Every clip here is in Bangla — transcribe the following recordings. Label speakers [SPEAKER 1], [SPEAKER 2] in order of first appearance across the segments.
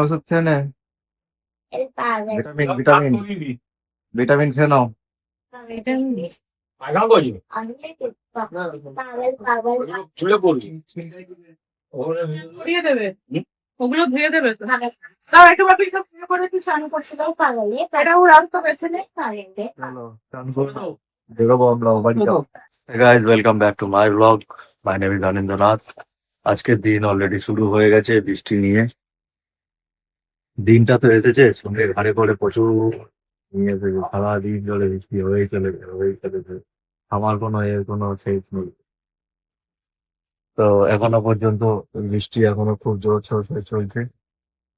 [SPEAKER 1] ওষুধ খেয়ে নে।
[SPEAKER 2] El padre.
[SPEAKER 1] Vitamin vitamin vitamin খেয়ে নাও।
[SPEAKER 3] ধুয়ে দেবে, ওগুলো ধুয়ে দেবে তো। তাও একটু ভাবি সব ধুয়ে করে তুই স্নান করতে দাও পাগল। এটা ওর আর তো বেছে নেই
[SPEAKER 1] চলো চান করে নাও, বেরোবো আমরা বাড়ি যাবো। Guys welcome back to my blog. My name is Anindranath. আজকের দিন অলরেডি শুরু হয়ে গেছে বৃষ্টি নিয়ে। দিনটা তো এসেছে সঙ্গে ঘাড়ে করে প্রচুর নিয়ে এসেছে, সারাদিন ধরে বৃষ্টি হয়েই চলেছে। আমার কোনো শেষ নেই। তো এখনো পর্যন্ত বৃষ্টি এখনো খুব জোর সোরে চলছে।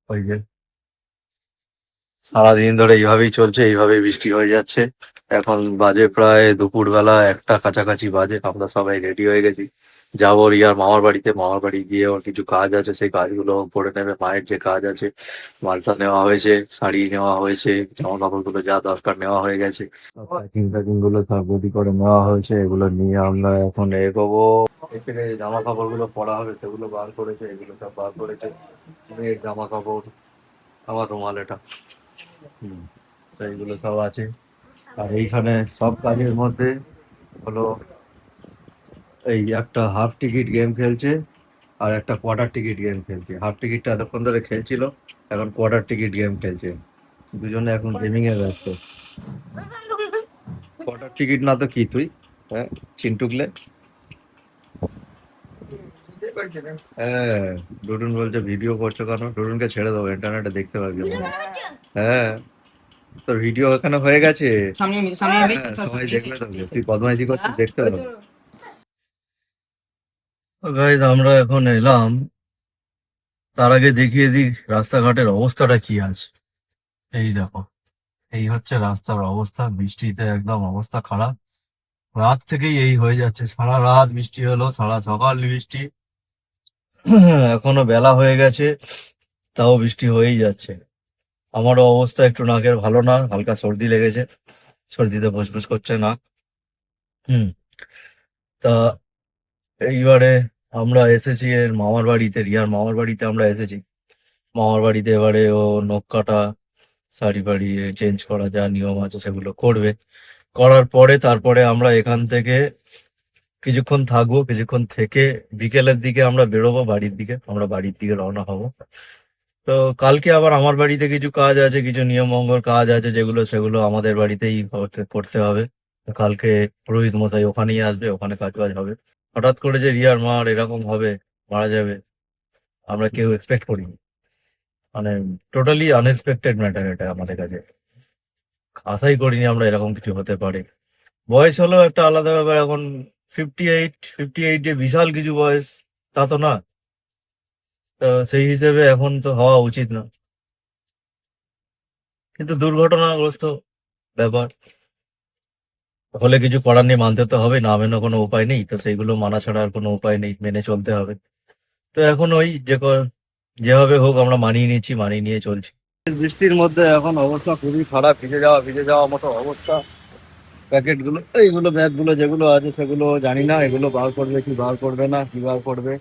[SPEAKER 1] ওই যে সারাদিন ধরে এইভাবেই চলছে, এইভাবেই বৃষ্টি হয়ে যাচ্ছে। এখন বাজে প্রায় দুপুরবেলা 1টা কাছাকাছি বাজে। আমরা সবাই রেডি হয়ে গেছি, যাবো রিয়ার মামার বাড়িতে। মামার বাড়ি গিয়ে ওর কিছু কাজ আছে, সেই কাজগুলো করে নেবে। মায়ের যে কাজ আছে, মালটা নেওয়া হয়েছে, শাড়ি নেওয়া হয়েছে, জামা কাপড়গুলো যা দরকার নেওয়া হয়ে গেছে। প্যাকিং গুলো সব রেডি করে নেওয়া হয়েছে, এগুলো নিয়ে আমরা এখন এগোবো। এখানে জামা কাপড় গুলো পরা হবে সেগুলো বার করেছে, এগুলো সব বার করেছে। মেয়ের জামা কাপড়, আমার রুমাল এটা, তো এইগুলো সব আছে। আর এইখানে সব কাজের মধ্যে হলো এই একটা হাফ টিকিট গেম খেলছে আর একটা কোয়ার্টার টিকিট গেম খেলছে। হাফ টিকিটটা এতক্ষণ ধরে খেলছিল, এখন কোয়ার্টার টিকিট গেম খেলছে। দুজনে এখন গেমিং এ ব্যস্ত। কোয়ার্টার টিকিট না তো কি তুই, হ্যাঁ চিন্টুকলে। হ্যাঁ, ডুডুন বলছে ভিডিও করছো কেন? ডুডুনকে ছেড়ে দেবো, ইন্টারনেটে দেখতে পারবি না। হ্যাঁ, তোর ভিডিও এখানে হয়ে গেছে। হ্যাঁ, সবাই দেখলে তো, তুই বদমাইশি করছিস, দেখতে হবে। গাইজ আমরা এখন এলাম, তার আগে দেখিয়ে দিই রাস্তাঘাটের অবস্থাটা কি আছে। এই দেখো, এই হচ্ছে রাস্তার অবস্থা। বৃষ্টিতে একদম অবস্থা খারাপ। রাত থেকেই এই হয়ে যাচ্ছে, সারা রাত বৃষ্টি হলো, সারা সকাল বৃষ্টি। এখনো বেলা হয়ে গেছে, তাও বৃষ্টি হয়েই যাচ্ছে। আমারও অবস্থা একটু নাকের ভালো না, হালকা সর্দি লেগেছে, সর্দিতে ফুসফুস করছে নাক। হুম। তা এইবারে আমরা এসেছি এর মামার বাড়িতে, রিয়ার মামার বাড়িতে আমরা এসেছি। মামার বাড়িতে এবারে ও নখ কাটা, শাড়ি ফাড়ি চেঞ্জ করা, যা নিয়ম আছে সেগুলো করবে। করার পরে তারপরে আমরা এখান থেকে কিছুক্ষণ থাকবো, কিছুক্ষণ থেকে বিকেলের দিকে আমরা বেরোবো বাড়ির দিকে। আমরা বাড়ির দিকে রওনা হব। তো কালকে আবার আমার বাড়িতে কিছু কাজ আছে, কিছু নিয়মভঙ্গর কাজ আছে, যেগুলো সেগুলো আমাদের বাড়িতেই করতে হবে। তো কালকে পুরোহিত মশাই ওখানেই আসবে, ওখানে কাজ বাজ হবে। হঠাৎ করে যে রিয়ার মার এরকম হবে, মারা যাবে, আমরা কেউ এক্সপেক্ট করিনি। মানে টোটালি আনএক্সপেক্টেড ম্যাটার এটা আমাদের কাছে। আশাই করিনি আমরা এরকম কিছু হতে পারে। বয়স হলো একটা আলাদা ব্যাপার। এখন 58 যে বিশাল কিছু বয়স তা তো না। তো সেই হিসেবে এখন তো হওয়া উচিত না, কিন্তু দুর্ঘটনাগ্রস্ত ব্যাপার হলে কিছু করার নেই, মানতে তো হবে, না মেনে কোনো উপায় নেই। তো সেইগুলো মানা ছাড়া আর কোনো উপায় নেই, মেনে চলতে হবে। তো এখন ওই যেভাবে হোক আমরা মানিয়ে নিচ্ছি, মানিয়ে নিয়ে চলছি। বৃষ্টির মধ্যে এখন অবস্থা খুবই খারাপ, ভিজে যাওয়া মতো অবস্থা। প্যাকেট গুলো, এইগুলো ব্যাগ গুলো যেগুলো আছে সেগুলো জানি না, এগুলো বার করবে কি বার করবে না, কি বার করবে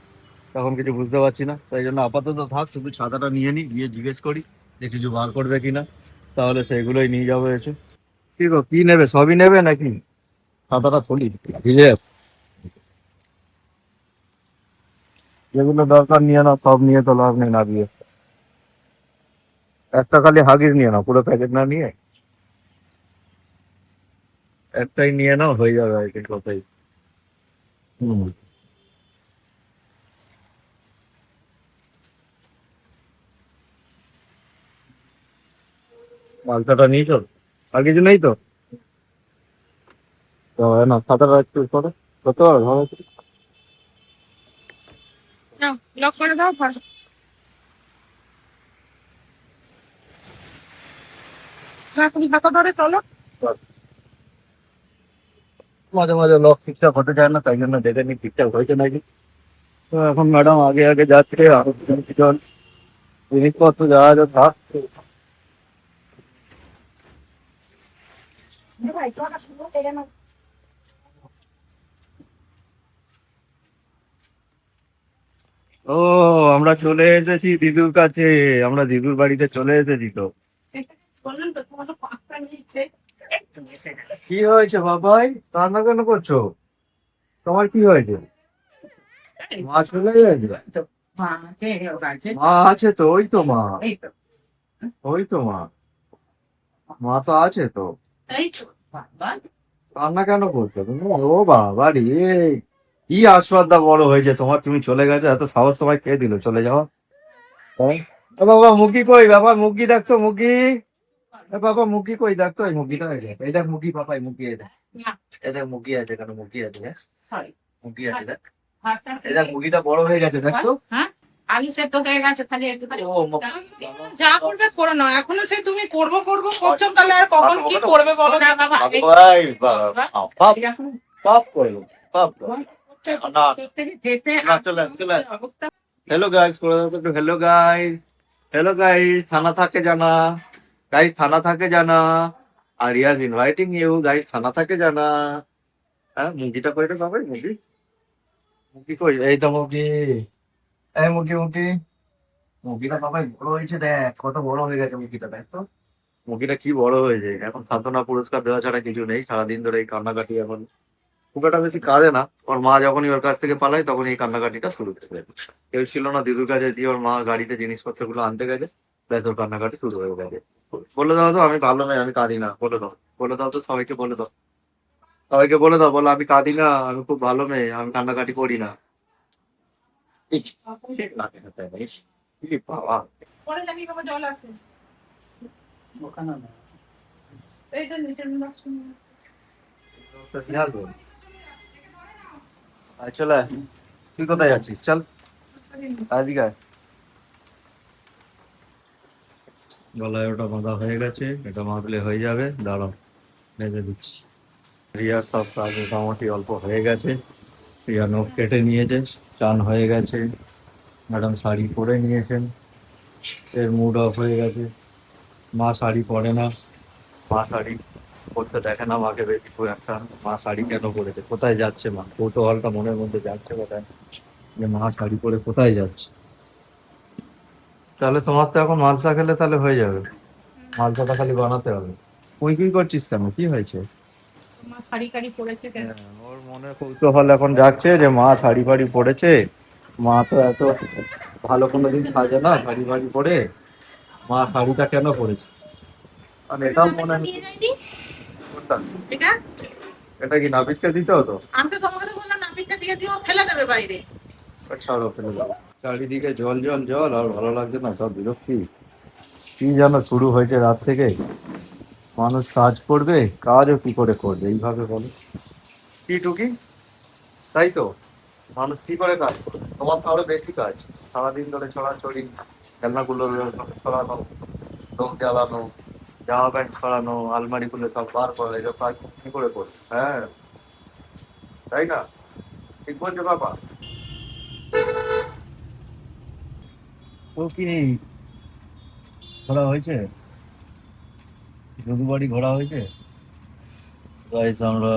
[SPEAKER 1] তখন কিছু বুঝতে পারছি না। তাই জন্য আপাতত থাক, শুধু ছাতাটা নিয়ে নিই, গিয়ে জিজ্ঞেস করি যে কিছু বার করবে কিনা, তাহলে সেগুলোই নিয়ে যাবো এসে। কি গো, কি নেবে? সবই নেবে নাকি? ছাতাটা খুলি, ভিজে যাচ্ছে। যেগুলো দরকার নিয়ে নাও, সব নিয়ে তো লাভ নেই না দিয়ে। একটা খালি হাগিস নিয়ে নাও, পুরো প্যাকেট না নিয়ে একটাই নিয়ে নাও, হয়ে যাবে আর কি কথাই। হুম, মালটাটা নিয়েছো? আর কিছু নেই তো? তো না, খাতাটা একটু করতে পারো ভালো করে?
[SPEAKER 3] লক করে দাও। তুমি হাতা ধরে চলো।
[SPEAKER 1] মাঝে মাঝে লক ঠিকঠাক হতে চায় না, তাই জন্য দেখে নি ঠিকঠাক হয়েছে নাকি। তো এখন ম্যাডাম আগে আগে যাচ্ছে, আরো কিছুজন জিনিসপত্র যা যা থাক। ও, আমরা চলে এসেছি দিদুর কাছে। আমরা দিদুর বাড়িতে চলে এসেছি তো।
[SPEAKER 3] বললাম তো তোমার তো পাঁচটা নিচ্ছে।
[SPEAKER 1] কি হয়েছে বাবাই, কান্না কেন করছো? তোমার কি হয়েছে? মা চলে গেছে? মা আছে তো, ওই তো মা, ওই তো মা, মা তো আছে তো।
[SPEAKER 3] এই তো বাবা।
[SPEAKER 1] কান্না কেন করছো তুমি? ও বাবা রে, কি আস্পর্ধা বড় হয়েছে তোমার, তুমি চলে গেছো, এত সাহস তোমায় কে দিল চলে যাওয়া? হ্যাঁ? এ বাবা মুগি কই, বাবা মুগি দেখতো, মুগি। এ বাবা মুগি কই, দেখতো এই মুগিটা, এই দেখ মুগি, পাপাই মুগি, এই দেখ,
[SPEAKER 3] না,
[SPEAKER 1] এই দেখ মুগি আছে, কেন মুগি আছে দেখ,
[SPEAKER 3] sorry।
[SPEAKER 1] মুগি আছে দেখ,
[SPEAKER 3] ভাতটা
[SPEAKER 1] এই দেখ মুগিটা বড় হয়ে গেছে দেখতো।
[SPEAKER 3] হ্যাঁ, আলু সেদ্ধ হয়ে গেছে, খালি একটু
[SPEAKER 1] ও
[SPEAKER 3] যা করবে করে নাও, এখনো সে তুমি করবো করবো করছো, তাহলে আর কখন কি করবে বলো না বাবা।
[SPEAKER 1] বাবাই পাপ, পাপ করলো, পাপ করলো। না,
[SPEAKER 3] যেতে
[SPEAKER 1] না, চলে আয়, চলে আয়। हेलो गाइस, थोड़ा सा तो हेलो गाइस, हेलो गाइस, थाना था के जाना, गाइस थाना था के जाना, Arya is inviting you guys, थाना था के जाना। হ্যাঁ মুরগিটা কই রে বাবা, মুরগি, মুরগি কই, এই তো মুরগি, এই মুরগি, মুরগি, মুরগিটা বাবা বড় হয়েছে, দেখ কত বড় হয়ে গেছে মুরগিটা, দেখ তো মুরগিটা কি বড় হয়েছে। এখন সান্ত্বনা পুরস্কার দেওয়া ছাড়া কিছু নেই, সারাদিন ধরে এই কান্নাকাটি। এখন খুব একটা বেশি কাঁদে না, ওর মা যখনই ওর কাছ থেকে পালায় তখন এই কান্নাকাটিটা শুরু করে দেয়। কেউ ছিল না দিদুর কাছে, দিয়ে ওর মা গাড়িতে জিনিসপত্র গুলো আনতে গেছে, ব্যাস ওর কান্নাকাটি শুরু হয়ে গেছে। বলে দাও তো আমি ভালো নই, আমি কাঁদি না, বলে দাও, বলে দাও তো সবাইকে, বলে দাও, সবাইকে বলে দাও, বলো আমি কাঁদি না, আমি খুব ভালো মেয়ে, আমি কান্নাকাটি করি না। ইস, ঠিক লাগে না, তাই না? ইস, ই বাবা।
[SPEAKER 3] পরে জানি বাবা জল আছে। এই তো নিচের বাক্স।
[SPEAKER 1] নিয়ে আসবো। আয় চলে আয়। তুই কোথায় যাচ্ছিস, চল এদিকে আয়। গলায় ওটা বাঁধা হয়ে গেছে, এটা বাঁধলে হয়ে যাবে, দাঁড়াও বেঁধে দিচ্ছি। রিয়ার সব কাজ মোটামুটি অল্প হয়ে গেছে, রিয়া নখ কেটে নিয়েছে, চান হয়ে গেছে, ম্যাডাম শাড়ি পরে নিয়েছেন, এর মুড অফ হয়ে গেছে। মা শাড়ি পরে না, মা শাড়ি পরতে দেখে না মাকে বেশি খুব একটা। মা শাড়ি কেন পরেছে, কোথায় যাচ্ছে মা, কৌতূহলটা মনের মধ্যে যাচ্ছে কোথায়, যে মা শাড়ি পরে কোথায় যাচ্ছে। তাহলে তোমার তো এখন মালসা খেলে তাহলে হয়ে যাবে, মালসাটা খালি বানাতে হবে। তুই কি করছিস কেন, কি হয়েছে?
[SPEAKER 3] মা শাড়ি টাড়ি পরেছে কেন?
[SPEAKER 1] ওর মনে কৌতূহল এখন যাচ্ছে যে মা শাড়ি ফাড়ি পরেছে, মা তো এত ভালো কোনোদিন সাজে না শাড়ি ফাড়ি পরে, মা শাড়িটা কেন পরেছে। আর এটাও মনে হয়,
[SPEAKER 3] নিয়ে যাইনি
[SPEAKER 1] কোনটা?
[SPEAKER 3] এটা।
[SPEAKER 1] এটা কি নাবিককে দিতে হতো?
[SPEAKER 3] আমি তো তোমাকে তো বললাম নাপিতটা দিয়ে দিও, ফেলে দেবে বাইরে।
[SPEAKER 1] ছাড়ো, ফেলে দাও। চারিদিকে জল জল জল, আর ভালো লাগছে না, সব বিরক্তি। কি যেন শুরু হয়েছে রাত থেকে, মানুষ কাজ করবে, কাজও কি করে করবে এইভাবে বলো, কি টুকি, তাই তো, মানুষ কি করে কাজ করবে, তোমার তো আরো বেশি কাজ, সারাদিন ধরে ছড়াছড়ি, খেলনাগুলো ছড়ানো, লোক জ্বালানো, জামা প্যান্ট ছড়ানো, আলমারি খুলে সব বার করা, এসব কাজ কি করে করবে? হ্যাঁ, তাই না? ঠিক বলছো বাবা? ও কি ঘোরা হয়েছে, যদু বাড়ি ঘোরা হয়েছে। গাইস আমরা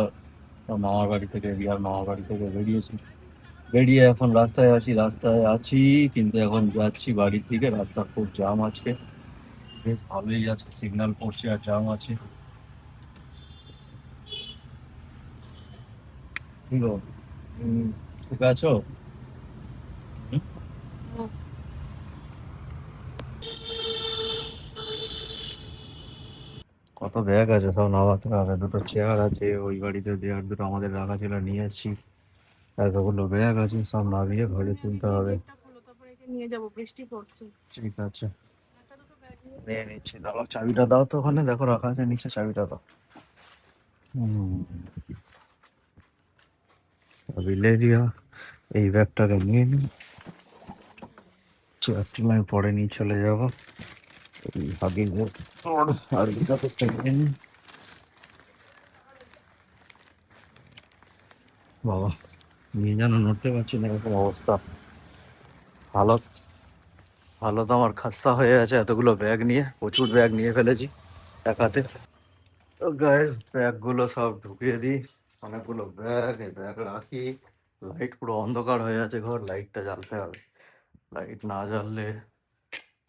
[SPEAKER 1] মামার বাড়ি থেকে, রিয়ার মামার বাড়ি থেকে বেরিয়েছি, বেরিয়ে এখন রাস্তায় আছি, কিন্তু এখন যাচ্ছি বাড়ি থেকে। রাস্তা খুব জ্যাম আছে, বেশ ভালোই আছে, সিগন্যাল পড়ছে আর জ্যাম আছে। কি গো, ঠিক আছো? হুম? কত ব্যাগ আছে, সব নামাতে হবে, দুটো চেয়ার আছে ওই বাড়িতে, চেয়ার দুটো আমাদের রাখা ছিল, নিয়ে এসেছি। এতগুলো ব্যাগ আছে, সব নামিয়ে ঘরে তুলতে হবে।
[SPEAKER 3] নিয়ে যাবো, বৃষ্টি পড়ছে।
[SPEAKER 1] ঠিক আছে, নিয়ে নিচ্ছি, দাও চাবিটা দাও তো, ওখানে দেখো রাখা আছে নিচে, চাবিটা দাও। ভিলেরিয়া, এই ব্যাগটাকে নিয়ে নিই, চেয়ারটা আমি পরে নিয়ে চলে যাবো। এই হাগিজের আর ব্যাগটা নিয়ে নিই। বাবা, নিয়ে যেন নড়তে পারছি না, এরকম অবস্থা, হালত হালত আমার খাস্তা হয়ে আছে, এতগুলো ব্যাগ নিয়ে, প্রচুর ব্যাগ নিয়ে ফেলেছি এক হাতে। তো গাইস ব্যাগগুলো সব ঢুকিয়ে দিই, অনেকগুলো ব্যাগ, এই ব্যাগ রাখি। লাইট পুরো অন্ধকার হয়ে আছে ঘর, লাইটটা জ্বালতে হবে। লাইট না জ্বললে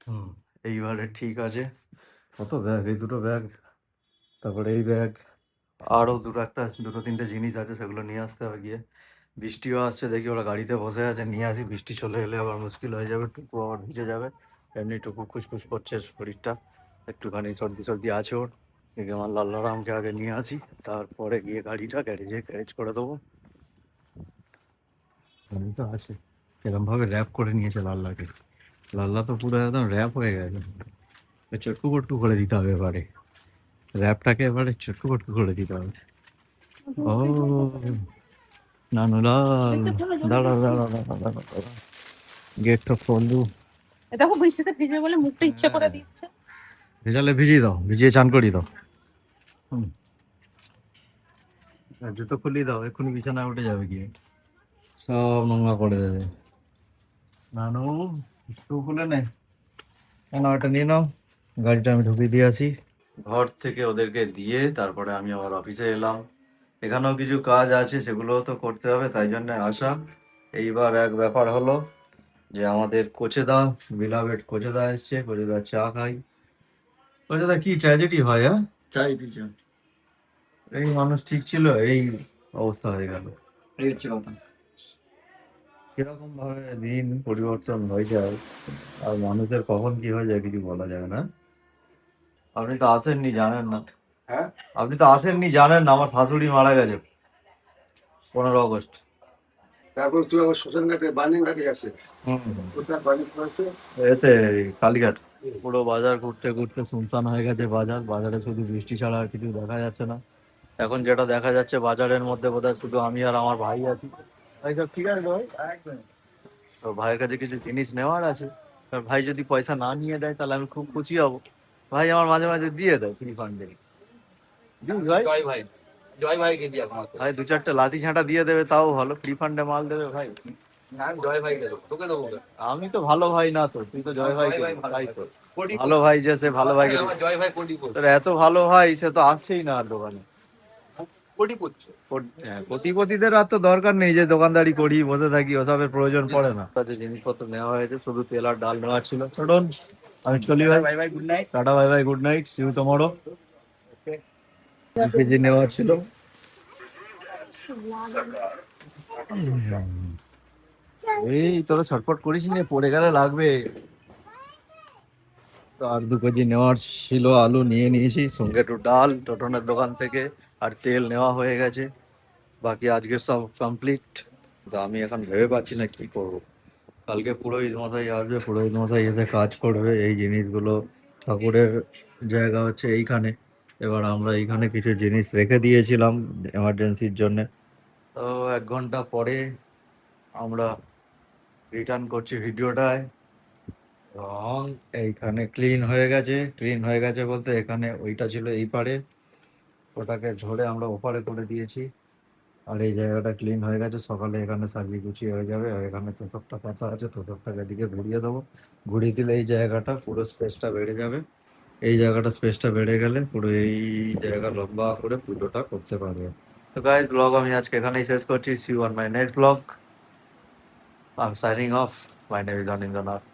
[SPEAKER 1] হুম এইবারে ঠিক আছে। কত ব্যাগ, এই দুটো ব্যাগ, তারপরে এই ব্যাগ, আরও দুটো তিনটে জিনিস আছে, সেগুলো নিয়ে আসতে হবে গিয়ে। বৃষ্টিও আসছে, দেখি ওরা গাড়িতে বসে আছে, নিয়ে আসি। বৃষ্টি চলে এলে আবার মুশকিল হয়ে যাবে, টুকু আবার ভিজে যাবে। এমনি টুকু খুসখুস করছে শরীরটা, একটুখানি সর্দি সর্দি আছে ওর। এদিকে আমার লাল্লারামকে আগে নিয়ে আসি, তারপরে গিয়ে গাড়িটা গ্যারেজ করে দেবো। গাড়িটা আছে, এরকমভাবে র্যাপ করে নিয়েছে লাল্লাকে। লাল্লা তো পুরো একদম র্যাপ হয়ে গেছে, চটকু পটকু করে দিতে হবে এবারে। র্যাপটাকে এবারে চটকু পটকু করে দিতে হবে। ও নানুলাল, দাঁড়া দাঁড়া দাঁড়া দাঁড়া দাঁড়া, গেটটা খোলু।
[SPEAKER 3] এ দেখো বৃষ্টিতে ভিজে বলে মুখটা ইচ্ছে করে দিচ্ছে।
[SPEAKER 1] ভেজালে ভিজিয়ে দাও, ভিজিয়ে চান করিয়ে দাও। হুম, আর জুতো খুলিয়ে দাও, এক্ষুনি বিছানায় উঠে যাবে গিয়ে, সব নোংরা করে দেবে। নানু শু খুলে নে, কেন এটা নিয়ে নাও, গাড়িটা আমি ঢুকিয়ে দিয়ে আসি। ঘর থেকে ওদেরকে দিয়ে তারপরে আমি আবার অফিসে এলাম। এখানেও কিছু কাজ আছে, সেগুলোও তো করতে হবে, তাই জন্য আসা। এইবার এক ব্যাপার হলো যে আমাদের কোচেদা, বিলাভেট কোচেদা এসছে, কোচেদা চা খাই। কোচেদা কি ট্র্যাজেডি হয়, হ্যাঁ?
[SPEAKER 4] চাই দিচ্ছে,
[SPEAKER 1] এই মানুষ ঠিক ছিল, এই অবস্থা হয়ে গেল।
[SPEAKER 4] এই হচ্ছে কথা।
[SPEAKER 1] কিরকম ভাবে দিন পরিবর্তন হয়ে যায়, আর মানুষের কখন কি হয়ে যায় কিছু বলা যায় না। আপনি তো আসেননি, জানেন না।
[SPEAKER 4] হ্যাঁ,
[SPEAKER 1] আপনি তো আসেননি, জানেন না, আমার শাশুড়ি মারা গেছে 15 আগস্ট।
[SPEAKER 4] তারপর তুই আবার শ্মশান ঘাটে বার্নিং ঘাটে গেছে, কোথায় বার্নিং করেছে?
[SPEAKER 1] এতে কালীঘাট। পুরো বাজার ঘুরতে ঘুরতে শুনশান হয়ে গেছে বাজার, বাজারে শুধু বৃষ্টি ছাড়া আর কিছু দেখা যাচ্ছে না। এখন যেটা দেখা যাচ্ছে বাজারের মধ্যে বোধহয় শুধু আমি আর আমার ভাই আছি। ভাই সব ঠিক আছে তো ভাই? তো ভাইয়ের কাছে কিছু জিনিস নেওয়ার আছে, এবার ভাই যদি পয়সা না নিয়ে দেয় তাহলে আমি খুব খুশি হব। ভাই আমার মাঝে মাঝে দিয়ে দেয় ফ্রি ফান্ডে। ভাই
[SPEAKER 5] জয় ভাইকে দিয়ে একমাত্র।
[SPEAKER 1] ভাই 2-4টে লাঠি ঝাঁটা দিয়ে দেবে তাও ভালো, ফ্রি ফান্ডে মাল দেবে ভাই।
[SPEAKER 5] না, আমি জয় ভাইকে দেবো, তোকে দেবো কেন?
[SPEAKER 1] আমি তো ভালো ভাই না, তো তুই তো জয় ভাই
[SPEAKER 5] জয় ভাই ভালো
[SPEAKER 1] তাই
[SPEAKER 5] ভাই।
[SPEAKER 1] তো।
[SPEAKER 5] কোটিপতি।
[SPEAKER 1] ভালো ভাই যে সে ভালো ভাইকে
[SPEAKER 5] আমার জয় ভাই কোটিপতি।
[SPEAKER 1] তোর এত ভালো ভাই, সে তো আসছেই না আর দোকানে।
[SPEAKER 5] কোটিপতি।
[SPEAKER 1] হ্যাঁ, কোটিপতিদের আর তো দরকার নেই যে দোকানদারি করি বসে থাকি, ওসবের প্রয়োজন পড়ে না। যে জিনিসপত্র নেওয়া হয়েছে, শুধু তেল আর ডাল নেওয়ার ছিল। চলুন আমি চলি ভাই,
[SPEAKER 5] ভাই ভাই good night.
[SPEAKER 1] Tata bye bye, good night, see you tomorrow. KG নেওয়ার ছিল। এই তোরা ছটফট করিস নি, পড়ে গেলে লাগবে। তো আর 2 কেজি নেওয়ার ছিল, আলু নিয়ে নিয়েছি, সঙ্গে একটু ডাল টোটনের দোকান থেকে, আর তেল নেওয়া হয়ে গেছে। বাকি আজকে সব কমপ্লিট। তো আমি এখন ভেবে পাচ্ছি না কি করব। কালকে পুরোহিত মশাই আসবে, পুরোহিত মশাই এসে কাজ করবে এই জিনিসগুলো। ঠাকুরের জায়গা হচ্ছে এইখানে, এবার আমরা এইখানে কিছু জিনিস রেখে দিয়েছিলাম এমার্জেন্সির জন্য। তো 1 ঘন্টা পরে আমরা রিটার্ন করছি ভিডিওটায়। এবং এইখানে ক্লিন হয়ে গেছে, ক্লিন হয়ে গেছে বলতে এখানে ওইটা ছিল এই পারে, ওটাকে ঝরে আমরা ওপারে করে দিয়েছি। আর এই জায়গাটা ক্লিন হয়ে গেছে, সকালে এখানে সাজিয়ে গুছিয়ে হয়ে যাবে। আর এখানে তোষকটা পাতা আছে, তোষকটাকে এদিকে ঘুরিয়ে দেবো। ঘুরিয়ে দিলে এই জায়গাটা পুরো স্পেসটা বেড়ে যাবে। এই জায়গাটা স্পেসটা বেড়ে গেলে পুরো এই জায়গা লম্বা করে পুজোটা করতে পারবে। তো গাইস, ব্লগ আমি আজকে এখানেই শেষ করছি। See you on my next blog. I am signing off. My name is অনিন্দ্রনাথ।